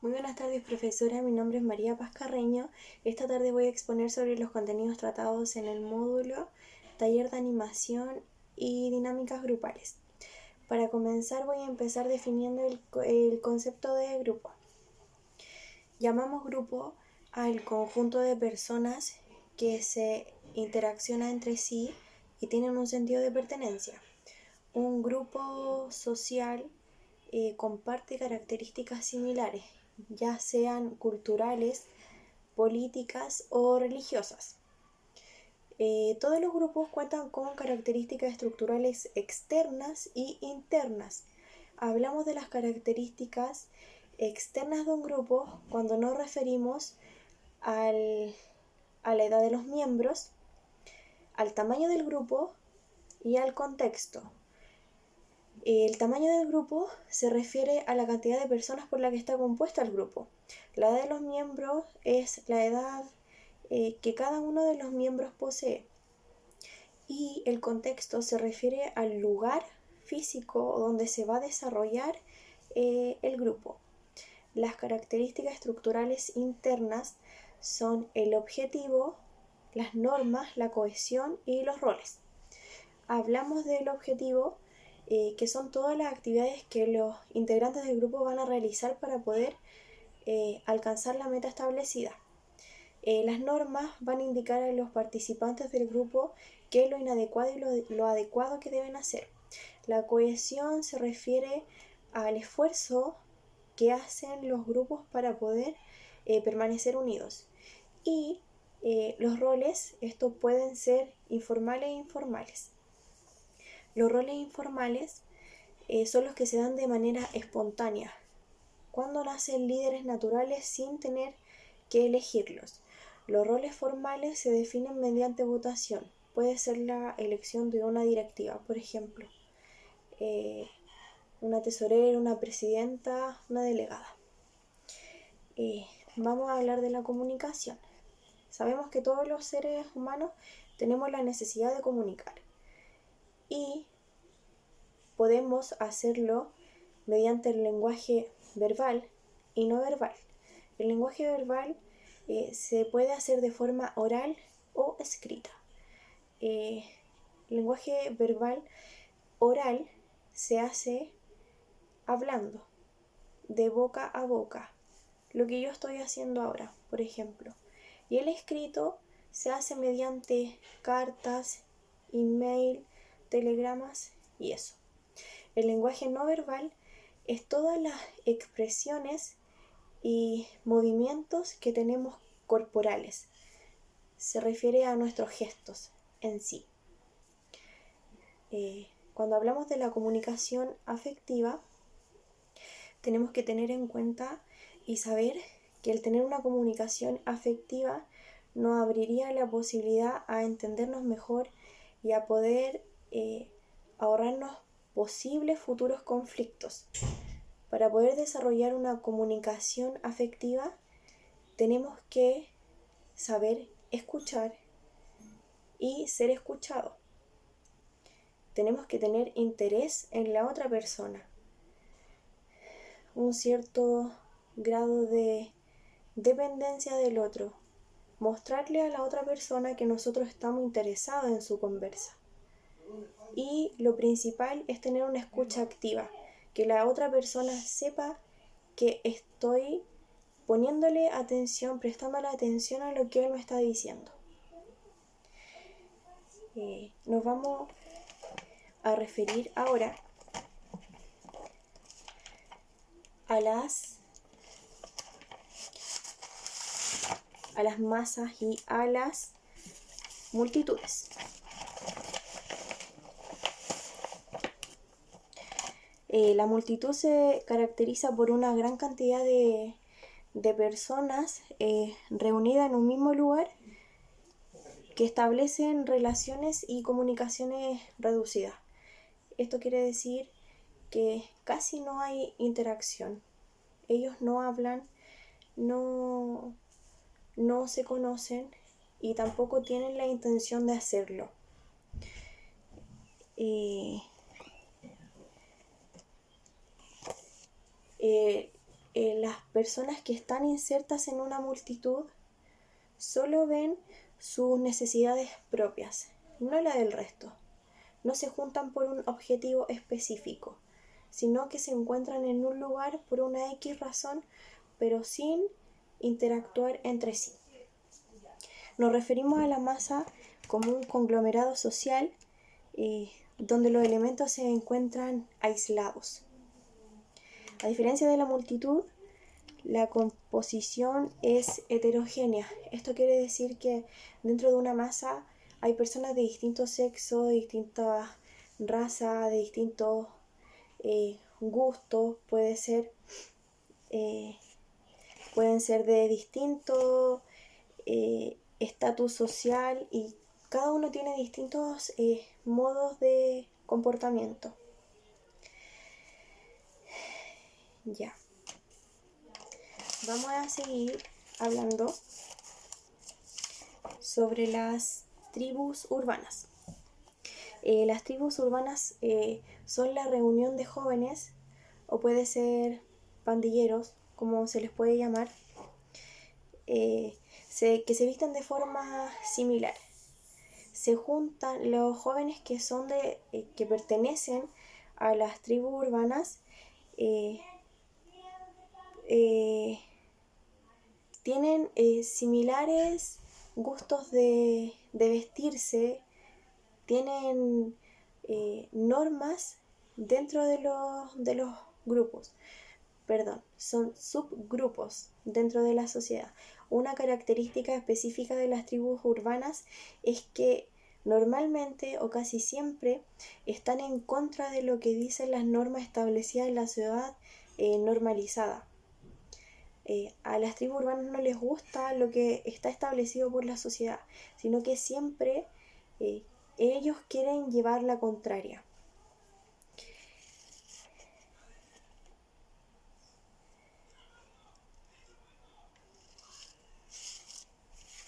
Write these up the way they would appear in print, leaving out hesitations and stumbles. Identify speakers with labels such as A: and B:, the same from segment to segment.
A: Muy buenas tardes, profesora. Mi nombre es María Paz Carreño. Esta tarde voy a exponer sobre los contenidos tratados en el módulo Taller de Animación y Dinámicas Grupales. Para comenzar voy a empezar definiendo el concepto de grupo. Llamamos grupo al conjunto de personas que se interaccionan entre sí y tienen un sentido de pertenencia. Un grupo social comparte características similares, ya sean culturales, políticas o religiosas. Todos los grupos cuentan con características estructurales externas y internas. Hablamos de las características externas de un grupo cuando nos referimos a la edad de los miembros, al tamaño del grupo y al contexto. El tamaño del grupo se refiere a la cantidad de personas por la que está compuesto el grupo. La edad de los miembros es la edad que cada uno de los miembros posee. Y el contexto se refiere al lugar físico donde se va a desarrollar el grupo. Las características estructurales internas son el objetivo, las normas, la cohesión y los roles. Hablamos del objetivo, que son todas las actividades que los integrantes del grupo van a realizar para poder alcanzar la meta establecida. Las normas van a indicar a los participantes del grupo qué es lo inadecuado y lo adecuado que deben hacer. La cohesión se refiere al esfuerzo que hacen los grupos para poder permanecer unidos. Y los roles, estos pueden ser informales e informales. Los roles informales son los que se dan de manera espontánea, cuando nacen líderes naturales sin tener que elegirlos. Los roles formales se definen mediante votación. Puede ser la elección de una directiva, por ejemplo, una tesorera, una presidenta, una delegada. Vamos a hablar de la comunicación. Sabemos que todos los seres humanos tenemos la necesidad de comunicar y podemos hacerlo mediante el lenguaje verbal y no verbal. El lenguaje verbal se puede hacer de forma oral o escrita. El lenguaje verbal oral se hace hablando, de boca a boca, lo que yo estoy haciendo ahora, por ejemplo. Y el escrito se hace mediante cartas, email, telegramas y eso. El lenguaje no verbal es todas las expresiones y movimientos que tenemos corporales. Se refiere a nuestros gestos en sí. Cuando hablamos de la comunicación afectiva, tenemos que tener en cuenta y saber que el tener una comunicación afectiva nos abriría la posibilidad a entendernos mejor y a poder ahorrarnos posibles futuros conflictos. Para poder desarrollar una comunicación afectiva, tenemos que saber escuchar y ser escuchado. Tenemos que tener interés en la otra persona, un cierto grado de dependencia del otro, mostrarle a la otra persona que nosotros estamos interesados en su conversa. Y lo principal es tener una escucha activa, que la otra persona sepa que estoy poniéndole atención, prestándole atención a lo que él me está diciendo. Nos vamos a referir ahora a las masas y a las multitudes. La multitud se caracteriza por una gran cantidad de personas reunidas en un mismo lugar que establecen relaciones y comunicaciones reducidas. Esto quiere decir que casi no hay interacción. Ellos no hablan, no se conocen y tampoco tienen la intención de hacerlo. las personas que están insertas en una multitud solo ven sus necesidades propias, no la del resto. No se juntan por un objetivo específico, sino que se encuentran en un lugar por una X razón, pero sin interactuar entre sí. Nos referimos a la masa como un conglomerado social donde los elementos se encuentran aislados. A diferencia de la multitud, la composición es heterogénea. Esto quiere decir que dentro de una masa hay personas de distintos sexos, de distintas razas, de distintos gustos, pueden ser de distinto estatus social, y cada uno tiene distintos modos de comportamiento. Ya. Vamos a seguir hablando sobre las tribus urbanas. Las tribus urbanas son la reunión de jóvenes, o puede ser pandilleros, como se les puede llamar, que se visten de forma similar. Se juntan los jóvenes que son que pertenecen a las tribus urbanas, tienen similares gustos de vestirse, tienen normas dentro de los grupos, son subgrupos dentro de la sociedad. Una característica específica de las tribus urbanas es que normalmente o casi siempre están en contra de lo que dicen las normas establecidas en la ciudad normalizada. A las tribus urbanas no les gusta lo que está establecido por la sociedad, sino que siempre ellos quieren llevar la contraria.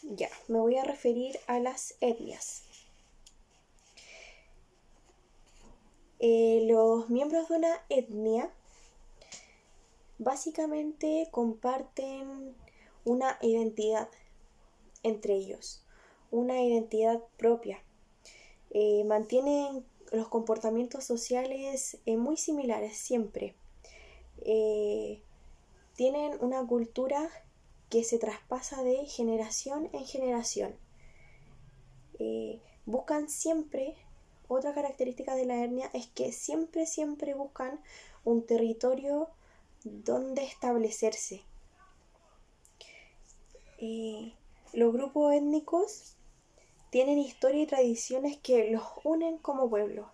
A: Ya, me voy a referir a las etnias. Los miembros de una etnia básicamente comparten una identidad entre ellos, una identidad propia. Mantienen los comportamientos sociales muy similares siempre. Tienen una cultura que se traspasa de generación en generación. Buscan siempre, otra característica de la etnia es que siempre buscan un territorio donde establecerse. Los grupos étnicos tienen historia y tradiciones que los unen como pueblo.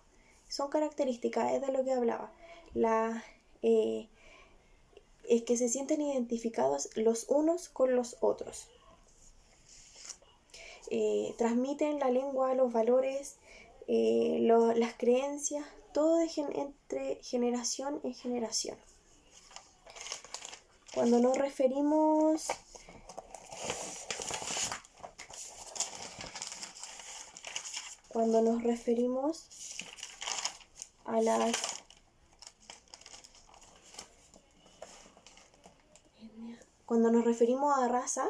A: Son características, es de lo que hablaba. Es que se sienten identificados los unos con los otros. Transmiten la lengua, los valores, las creencias, todo entre generación en generación. Cuando nos referimos a raza,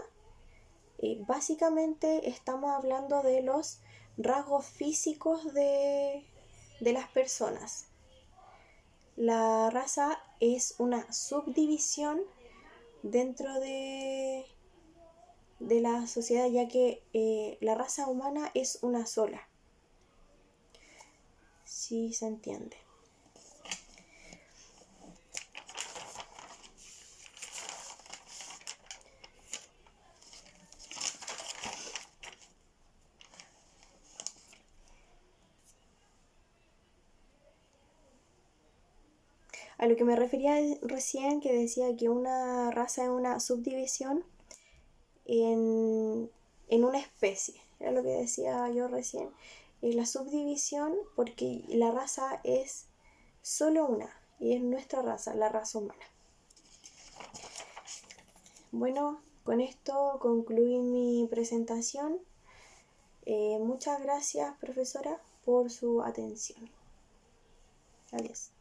A: básicamente estamos hablando de los rasgos físicos de las personas. La raza es una subdivisión dentro de la sociedad, ya que la raza humana es una sola. Sí, se entiende. A lo que me refería recién, que decía que una raza es una subdivisión en una especie. Era lo que decía yo recién. La subdivisión, porque la raza es solo una, y es nuestra raza, la raza humana. Bueno, con esto concluí mi presentación. Muchas gracias, profesora, por su atención. Adiós.